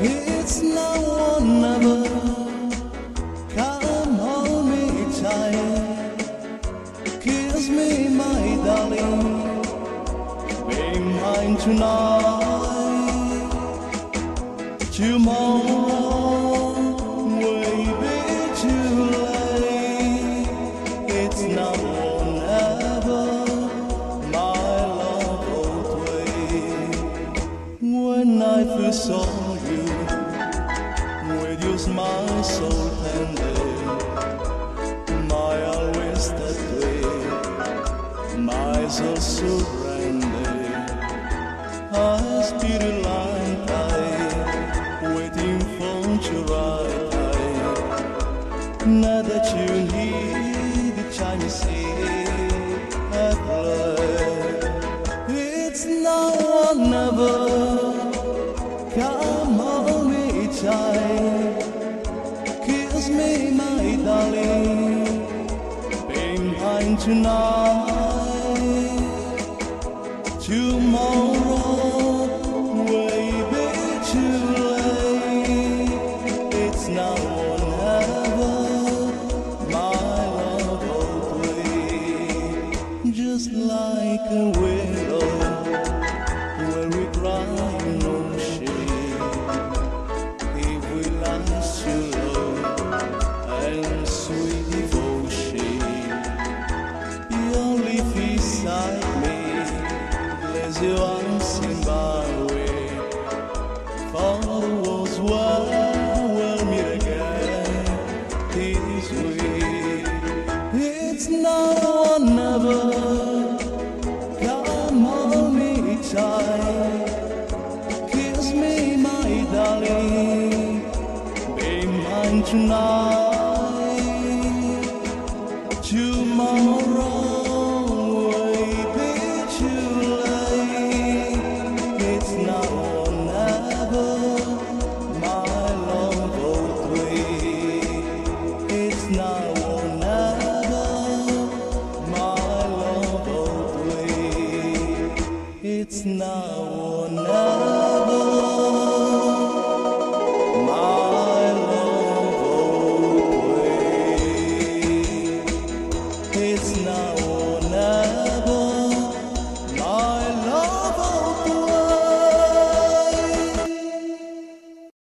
It's now or never. Come hold me tight, kiss me, my darling, be mine tonight. Tomorrow may be too late. It's now or never, my love both ways. When I first saw you, with your smile so tender, my always that way, my soul surrender. I spirit like waiting for your right. Now that you need the time you see at last, it's now or never. Come hold me tight, kiss me, my darling, be mine tonight. Tomorrow may be too late. It's now or never, my love both ways. Just like a willow, when we cry no shade. If we last too long and sweet devotion, you live beside me, bless your arms in my way. For the world's will meet again this way. It's now or never. Come hold me tight, kiss me, my darling, be mine tonight. Tomorrow